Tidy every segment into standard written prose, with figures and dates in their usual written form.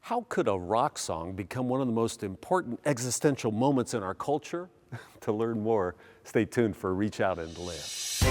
How could a rock song become one of the most important existential moments in our culture? To learn more, stay tuned for Reach Out and Live.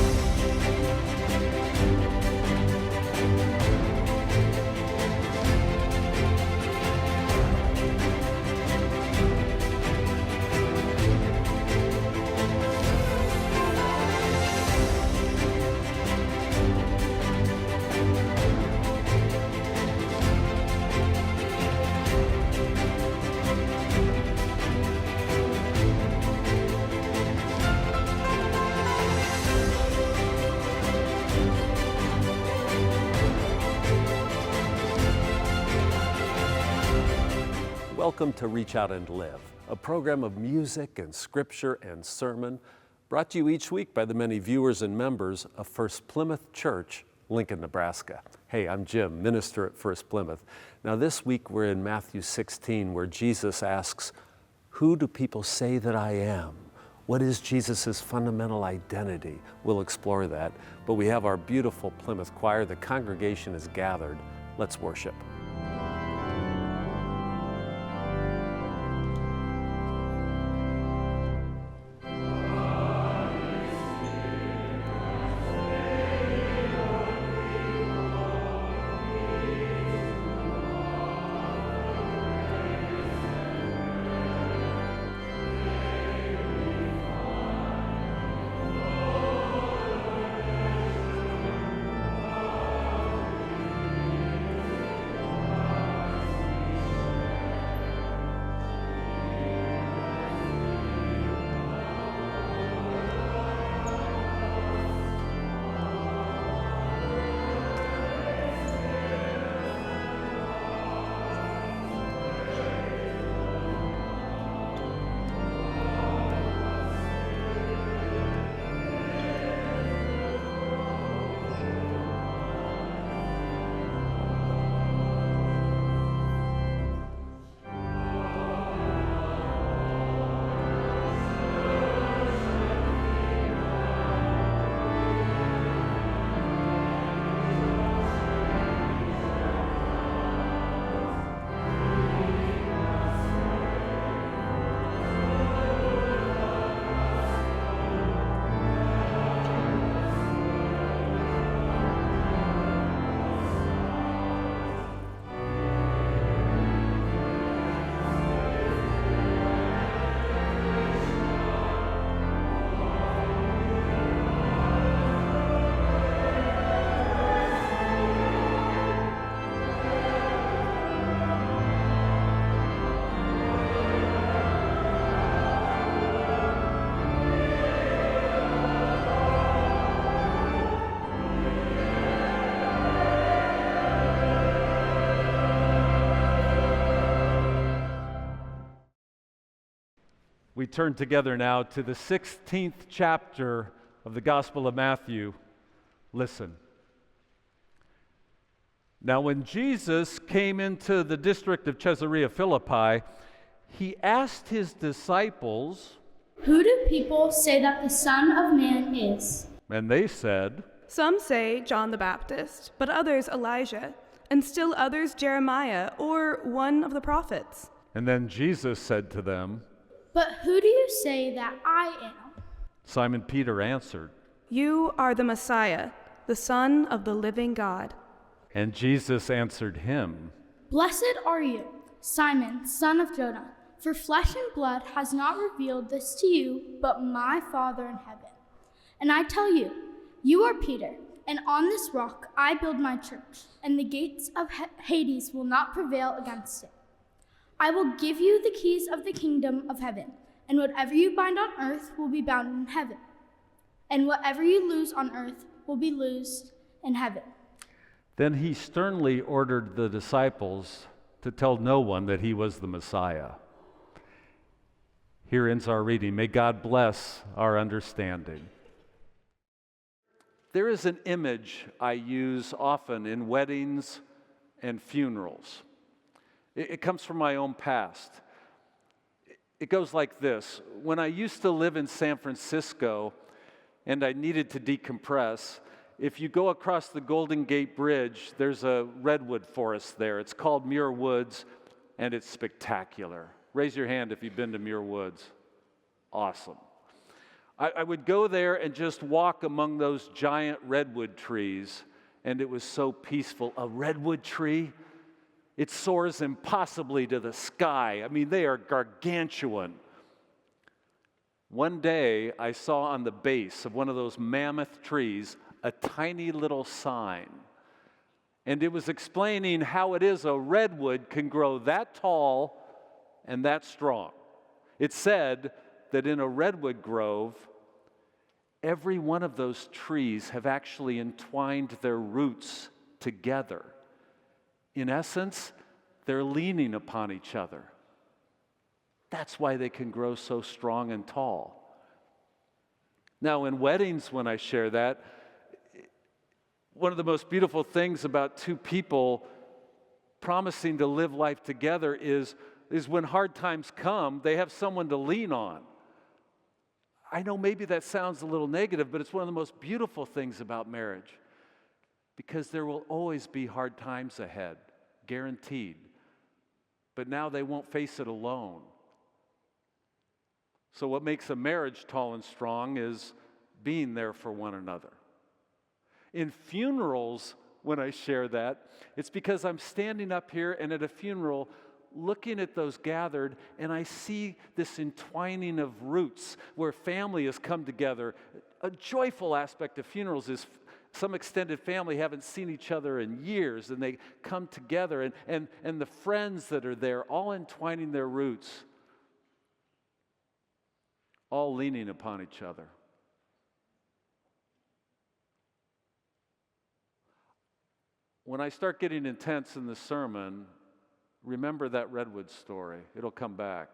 Welcome to Reach Out and Live, a program of music and scripture and sermon brought to you each week by the many viewers and members of First-Plymouth Church, Lincoln, Nebraska. Hey, I'm Jim, minister at First-Plymouth. Now this week we're in Matthew 16 where Jesus asks, "Who do people say that I am?" What is Jesus' fundamental identity? We'll explore that, but we have our beautiful Plymouth choir. The congregation is gathered. Let's worship. We turn together now to the 16th chapter of the Gospel of Matthew. Listen. Now, when Jesus came into the district of Caesarea Philippi, he asked his disciples, "Who do people say that the Son of Man is?" And they said, "Some say John the Baptist, but others Elijah, and still others Jeremiah or one of the prophets." And then Jesus said to them, "But who do you say that I am?" Simon Peter answered, "You are the Messiah, the Son of the living God." And Jesus answered him, "Blessed are you, Simon, son of Jonah, for flesh and blood has not revealed this to you, but my Father in heaven. And I tell you, you are Peter, and on this rock I build my church, and the gates of Hades will not prevail against it. I will give you the keys of the kingdom of heaven, and whatever you bind on earth will be bound in heaven, and whatever you loose on earth will be loosed in heaven." Then he sternly ordered the disciples to tell no one that he was the Messiah. Here ends our reading. May God bless our understanding. There is an image I use often in weddings and funerals. It comes from my own past. It goes like this. When I used to live in San Francisco and I needed to decompress, if you go across the Golden Gate Bridge, there's a redwood forest there. It's called Muir Woods. and it's spectacular. Raise your hand if you've been to Muir Woods. Awesome. I would go there and just walk among those giant redwood trees, and it was so peaceful. A redwood tree, it soars impossibly to the sky. I mean, they are gargantuan. One day, I saw on the base of one of those mammoth trees a tiny little sign, and it was explaining how it is a redwood can grow that tall and that strong. It said that in a redwood grove, every one of those trees have actually entwined their roots together. In essence, they're leaning upon each other. That's why they can grow so strong and tall. Now, in weddings, when I share that, one of the most beautiful things about two people promising to live life together is when hard times come, they have someone to lean on. I know maybe that sounds a little negative, but it's one of the most beautiful things about marriage, because there will always be hard times ahead, guaranteed. But now they won't face it alone. So what makes a marriage tall and strong is being there for one another. In funerals, when I share that, it's because I'm standing up here and at a funeral looking at those gathered, and I see this entwining of roots where family has come together. A joyful aspect of funerals is some extended family haven't seen each other in years, and they come together, and the friends that are there all entwining their roots, all leaning upon each other. When I start getting intense in the sermon, remember that redwood story. It'll come back.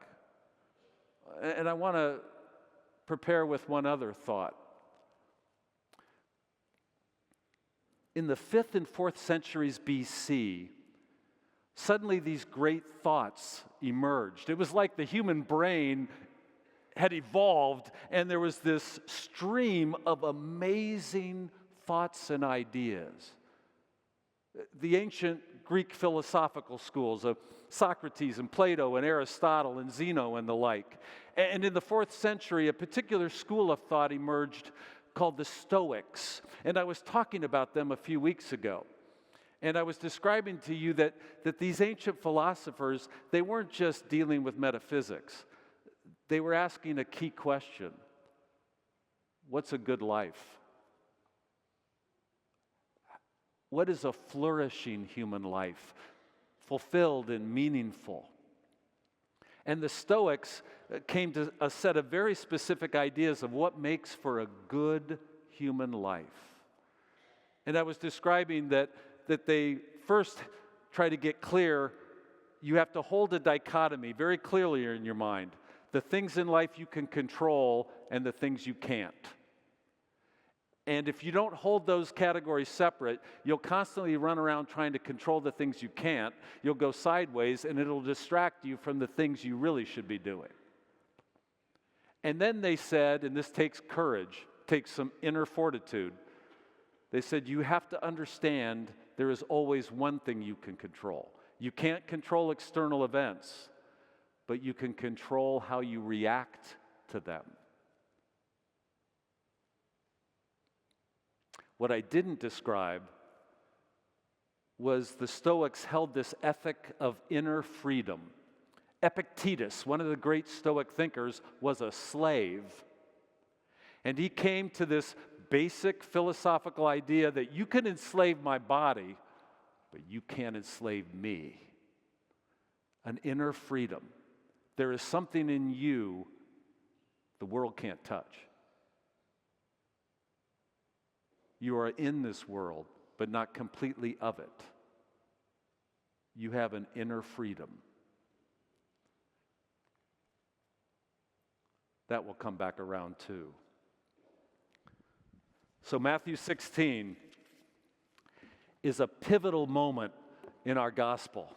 And I want to prepare with one other thought. In the 5th and 4th centuries BC, suddenly these great thoughts emerged. It was like the human brain had evolved, and there was this stream of amazing thoughts and ideas. The ancient Greek philosophical schools of Socrates and Plato and Aristotle and Zeno and the like. And in the 4th century, a particular school of thought emerged called the Stoics. And I was talking about them a few weeks ago. And I was describing to you that these ancient philosophers, they weren't just dealing with metaphysics. They were asking a key question. What's a good life? What is a flourishing human life, fulfilled and meaningful? And the Stoics came to a set of very specific ideas of what makes for a good human life. And I was describing that they first try to get clear, you have to hold a dichotomy very clearly in your mind. The things in life you can control and the things you can't. And if you don't hold those categories separate, you'll constantly run around trying to control the things you can't. You'll go sideways, and it'll distract you from the things you really should be doing. And then they said, and this takes courage, takes some inner fortitude, they said you have to understand there is always one thing you can control. You can't control external events, but you can control how you react to them. What I didn't describe was the Stoics held this ethic of inner freedom. Epictetus, one of the great Stoic thinkers, was a slave. And he came to this basic philosophical idea that you can enslave my body, but you can't enslave me. An inner freedom. There is something in you the world can't touch. You are in this world, but not completely of it. You have an inner freedom. That will come back around too. So Matthew 16 is a pivotal moment in our gospel.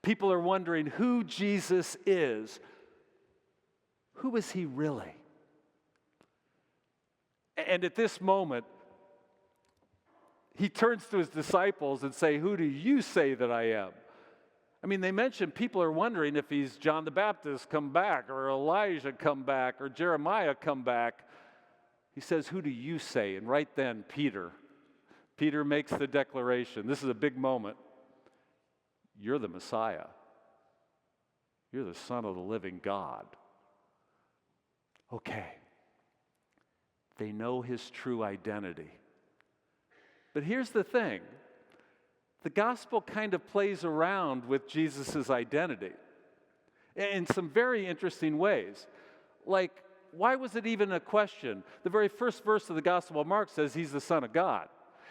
People are wondering who Jesus is. Who is he really? And at this moment, he turns to his disciples and say, who do you say that I am? I mean, they mention people are wondering if he's John the Baptist come back, or Elijah come back, or Jeremiah come back. He says, who do you say? And right then, Peter makes the declaration. This is a big moment. You're the Messiah. You're the Son of the living God. Okay. They know his true identity. But here's the thing. The gospel kind of plays around with Jesus' identity in some very interesting ways. Like, why was it even a question? The very first verse of the Gospel of Mark says he's the Son of God.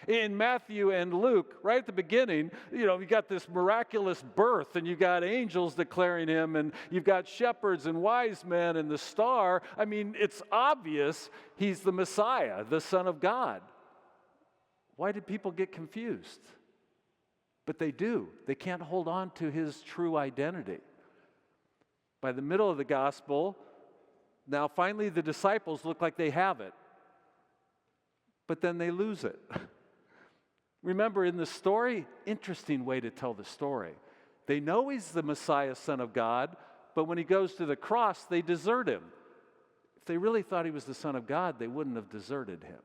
In Matthew and Luke, right at the beginning, you got this miraculous birth, and you got angels declaring him, and you've got shepherds and wise men and the star. I mean, it's obvious he's the Messiah, the Son of God. Why did people get confused? But they do. They can't hold on to his true identity. By the middle of the gospel, now finally the disciples look like they have it. But then they lose it. Remember in the story, interesting way to tell the story. They know he's the Messiah, Son of God, but when he goes to the cross, they desert him. If they really thought he was the Son of God, they wouldn't have deserted him.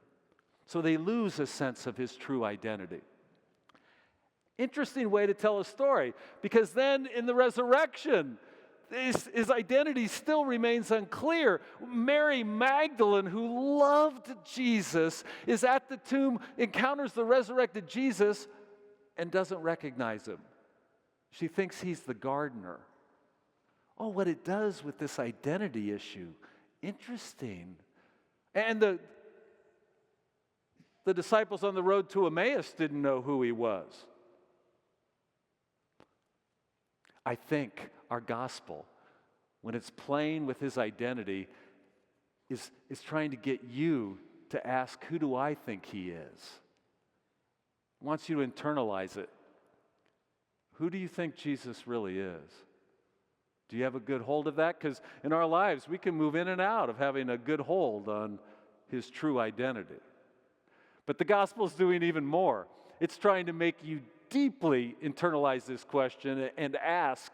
So they lose a sense of his true identity. Interesting way to tell a story, because then in the resurrection, his identity still remains unclear. Mary Magdalene, who loved Jesus, is at the tomb, encounters the resurrected Jesus, and doesn't recognize him. She thinks he's the gardener. Oh, what it does with this identity issue. Interesting. And the disciples on the road to Emmaus didn't know who he was. I think our gospel, when it's playing with his identity, is trying to get you to ask, who do I think he is? It wants you to internalize it. Who do you think Jesus really is? Do you have a good hold of that? Because in our lives, we can move in and out of having a good hold on his true identity. But the gospel is doing even more. It's trying to make you deeply internalize this question and ask,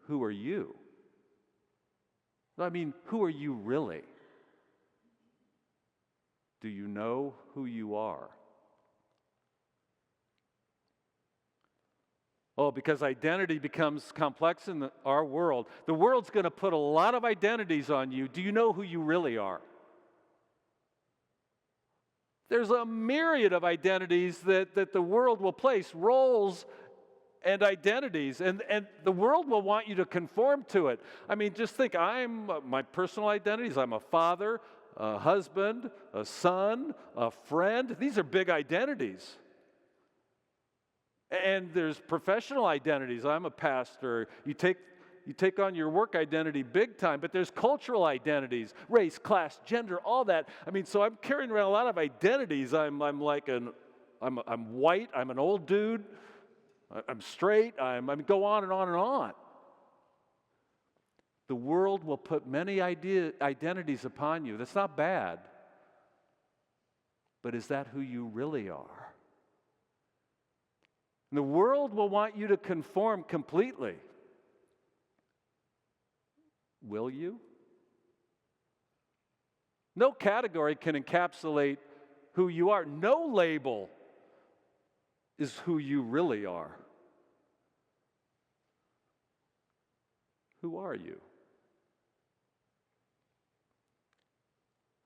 who are you? I mean, who are you really? Do you know who you are? Oh, because identity becomes complex in our world. The world's going to put a lot of identities on you. Do you know who you really are? There's a myriad of identities that the world will place, roles and identities, and the world will want you to conform to it. I mean, just think, my personal identities, I'm a father, a husband, a son, a friend. These are big identities. And there's professional identities. I'm a pastor. You take on your work identity big time, but there's cultural identities, race, class, gender, all that. I mean, so I'm carrying around a lot of identities. I'm white, I'm an old dude, I'm straight, I go on and on and on. The world will put many identities upon you. That's not bad. But is that who you really are? And the world will want you to conform completely. Will you? No category can encapsulate who you are. No label is who you really are. Who are you?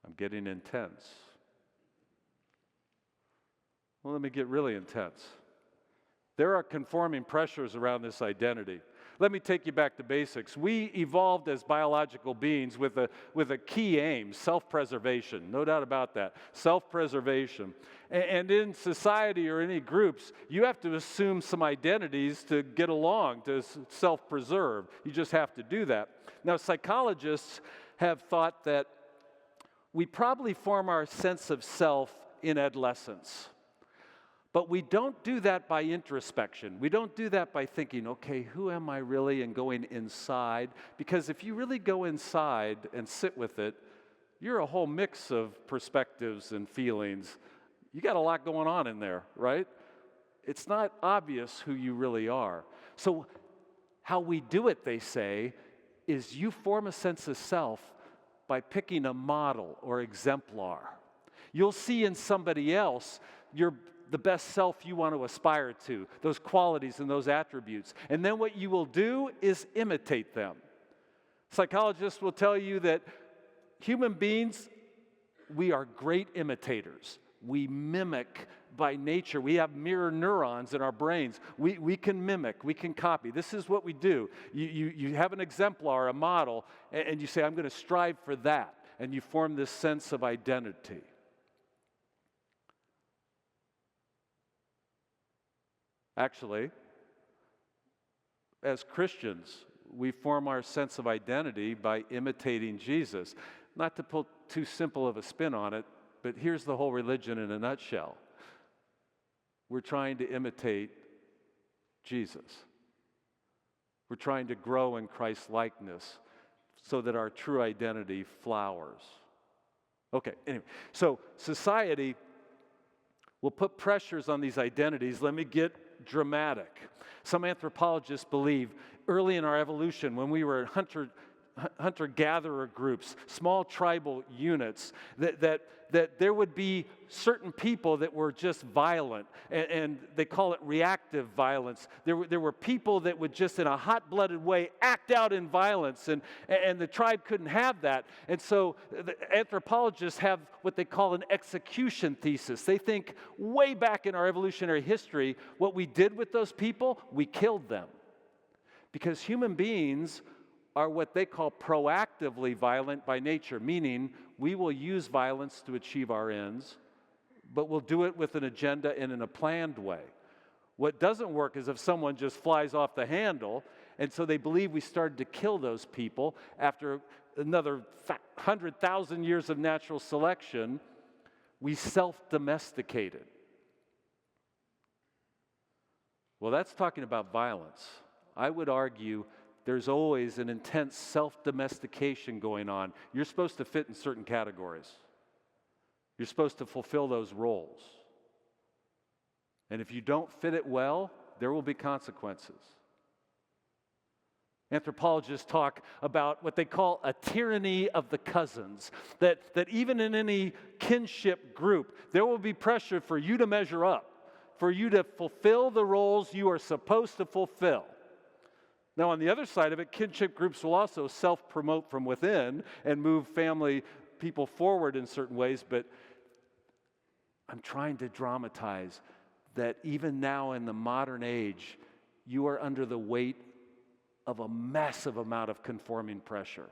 I'm getting intense. Well, let me get really intense. There are conforming pressures around this identity. Let me take you back to basics. We evolved as biological beings with a key aim, self-preservation. No doubt about that. Self-preservation. And in society or any groups, you have to assume some identities to get along, to self-preserve. You just have to do that. Now, psychologists have thought that we probably form our sense of self in adolescence. But we don't do that by introspection. We don't do that by thinking, okay, who am I really, and going inside. Because if you really go inside and sit with it, you're a whole mix of perspectives and feelings. You got a lot going on in there, right? it's not obvious who you really are. So how we do it, they say, is you form a sense of self by picking a model or exemplar. You'll see in somebody else the best self you want to aspire to, those qualities and those attributes. And then what you will do is imitate them. Psychologists will tell you that human beings, we are great imitators. We mimic by nature. We have mirror neurons in our brains. We can mimic, we can copy. This is what we do. You have an exemplar, a model, and you say, I'm going to strive for that. And you form this sense of identity. Actually, as Christians, we form our sense of identity by imitating Jesus. Not to put too simple of a spin on it, but here's the whole religion in a nutshell. We're trying to imitate Jesus. We're trying to grow in Christ's likeness so that our true identity flowers. Okay, anyway, so society will put pressures on these identities. Let me get dramatic. Some anthropologists believe early in our evolution, when we were hunter-gatherer groups, small tribal units, that there would be certain people that were just violent, and they call it reactive violence. There were people that would just in a hot-blooded way act out in violence, and the tribe couldn't have that. And so the anthropologists have what they call an execution thesis. They think way back in our evolutionary history, what we did with those people, we killed them. Because human beings are what they call proactively violent by nature, meaning we will use violence to achieve our ends, but we'll do it with an agenda and in a planned way. What doesn't work is if someone just flies off the handle, and so they believe we started to kill those people after another 100,000 years of natural selection. We self-domesticated. Well, that's talking about violence. I would argue there's always an intense self-domestication going on. You're supposed to fit in certain categories. You're supposed to fulfill those roles. And if you don't fit it well, there will be consequences. Anthropologists talk about what they call a tyranny of the cousins, that even in any kinship group, there will be pressure for you to measure up, for you to fulfill the roles you are supposed to fulfill. Now, on the other side of it, kinship groups will also self-promote from within and move family people forward in certain ways, but I'm trying to dramatize that even now in the modern age, you are under the weight of a massive amount of conforming pressure.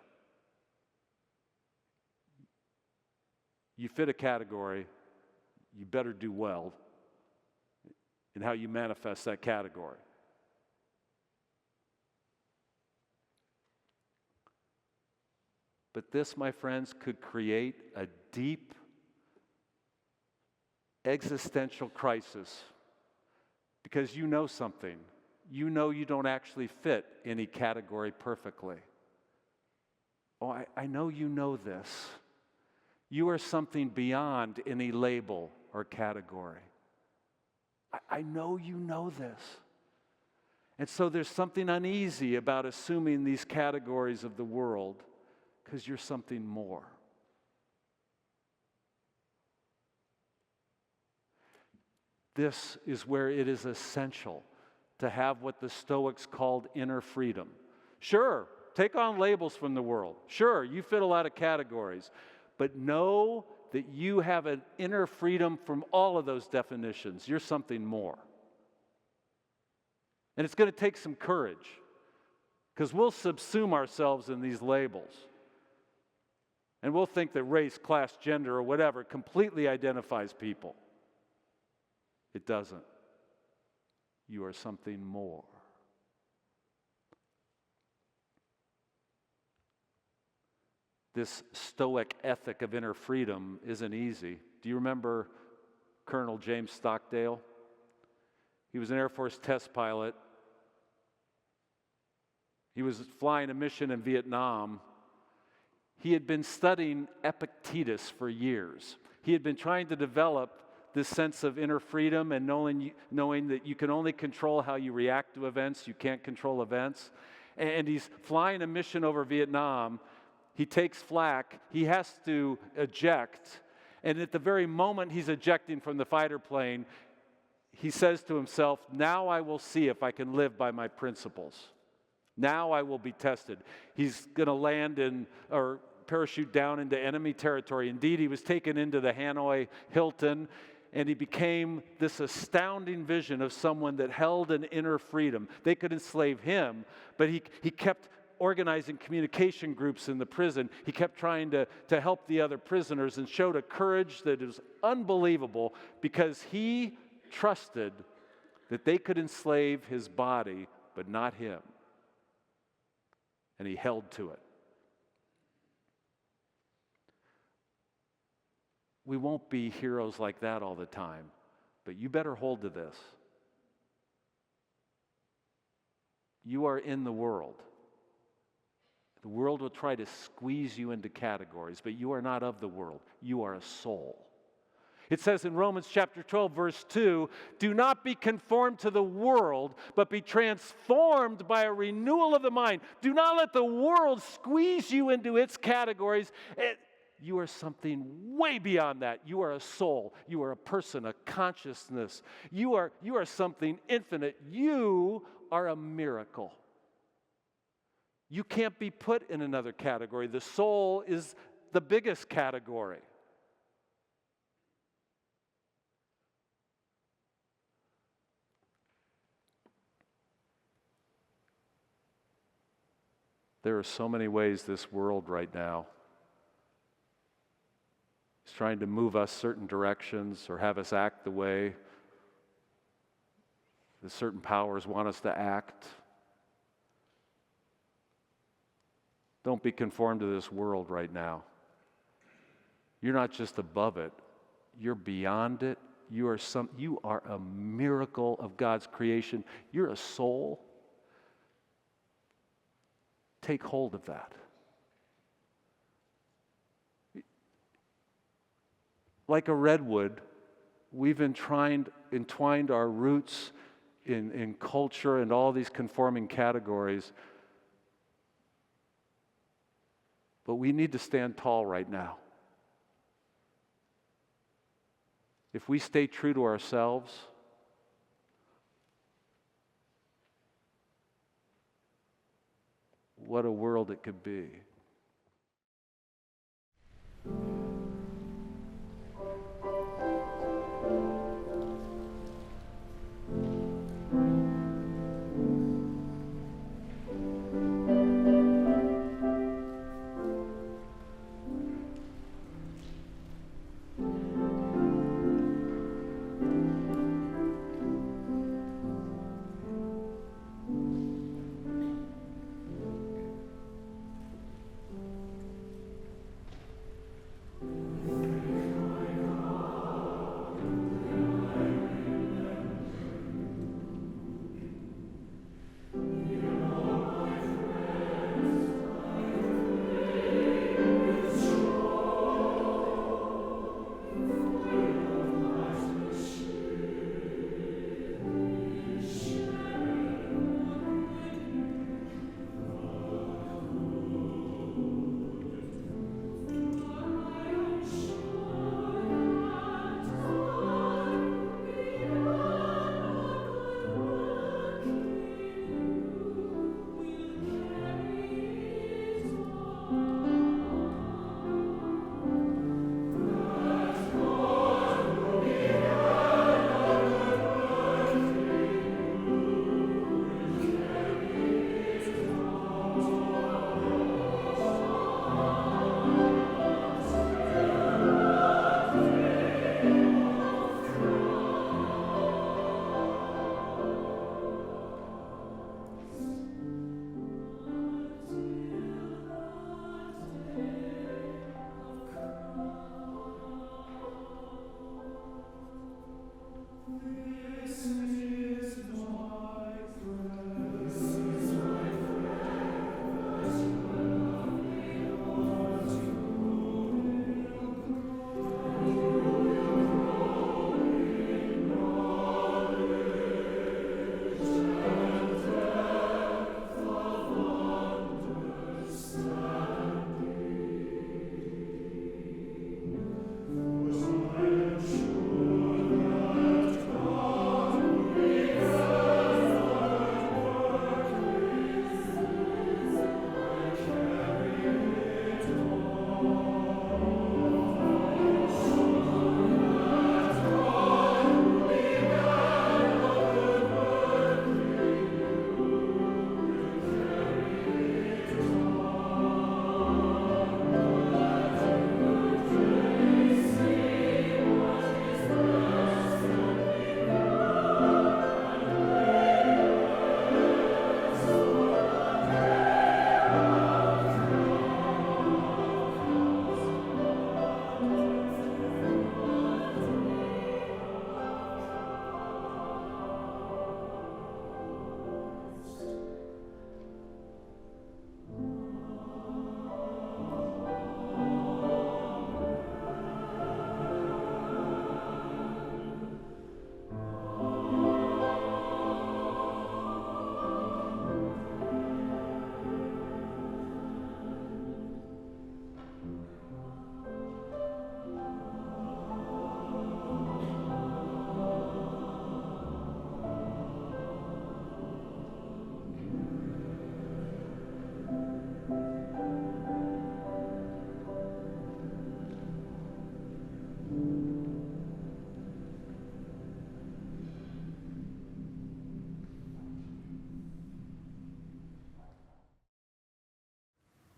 You fit a category, you better do well in how you manifest that category. But this, my friends, could create a deep existential crisis because you know something. You know you don't actually fit any category perfectly. Oh, I know you know this. You are something beyond any label or category. I know you know this. And so there's something uneasy about assuming these categories of the world, because you're something more. This is where it is essential to have what the Stoics called inner freedom. Sure, take on labels from the world. Sure, you fit a lot of categories. But know that you have an inner freedom from all of those definitions. You're something more. And it's going to take some courage, because we'll subsume ourselves in these labels. And we'll think that race, class, gender, or whatever completely identifies people. It doesn't. You are something more. This Stoic ethic of inner freedom isn't easy. Do you remember Colonel James Stockdale? He was an Air Force test pilot. He was flying a mission in Vietnam. He had been studying Epictetus for years. He had been trying to develop this sense of inner freedom and knowing that you can only control how you react to events, you can't control events. And he's flying a mission over Vietnam. He takes flak. He has to eject. And at the very moment he's ejecting from the fighter plane, he says to himself, now I will see if I can live by my principles. Now I will be tested. He's going to land or parachute down into enemy territory. Indeed, he was taken into the Hanoi Hilton, and he became this astounding vision of someone that held an inner freedom. They could enslave him, but he kept organizing communication groups in the prison. He kept trying to help the other prisoners and showed a courage that is unbelievable because he trusted that they could enslave his body, but not him. And he held to it. We won't be heroes like that all the time, but you better hold to this. You are in the world. The world will try to squeeze you into categories, but you are not of the world. You are a soul. It says in Romans chapter 12, verse 2, do not be conformed to the world, but be transformed by a renewal of the mind. Do not let the world squeeze you into its categories. You are something way beyond that. You are a soul. You are a person, a consciousness. You are something infinite. You are a miracle. You can't be put in another category. The soul is the biggest category. There are so many ways this world right now is trying to move us certain directions or have us act the way that certain powers want us to act. Don't be conformed to this world right now. You're not just above it, you're beyond it. You are a miracle of God's creation. You're a soul. Take hold of that. Like a redwood, we've entwined our roots in culture and all these conforming categories. But we need to stand tall right now. If we stay true to ourselves, what a world it could be.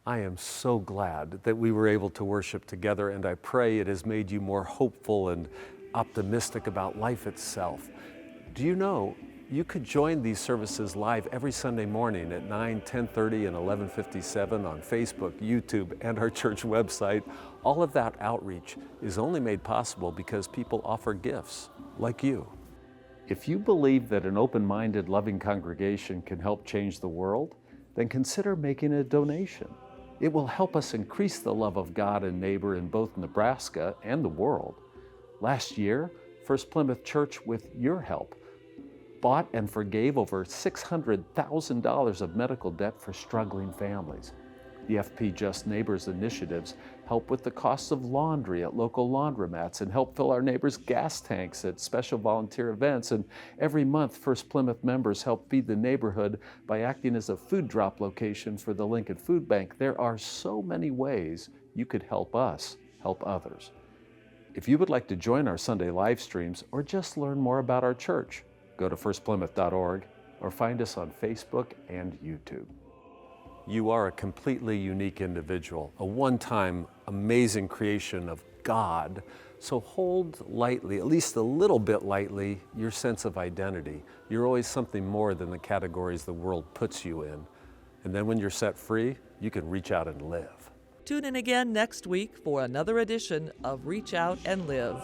I am so glad that we were able to worship together, and I pray it has made you more hopeful and optimistic about life itself. Do you know you could join these services live every Sunday morning at 9, 10:30, and 11:57 on Facebook, YouTube, and our church website. All of that outreach is only made possible because people offer gifts like you. If you believe that an open-minded, loving congregation can help change the world, then consider making a donation. It will help us increase the love of God and neighbor in both Nebraska and the world. Last year, First-Plymouth Church, with your help, bought and forgave over $600,000 of medical debt for struggling families. The FP Just Neighbors initiatives help with the costs of laundry at local laundromats and help fill our neighbors' gas tanks at special volunteer events. And every month, First Plymouth members help feed the neighborhood by acting as a food drop location for the Lincoln Food Bank. There are so many ways you could help us help others. If you would like to join our Sunday live streams or just learn more about our church, go to firstplymouth.org or find us on Facebook and YouTube. You are a completely unique individual, a one-time amazing creation of God. So hold lightly, at least a little bit lightly, your sense of identity. You're always something more than the categories the world puts you in. And then when you're set free, you can reach out and live. Tune in again next week for another edition of Reach Out and Live.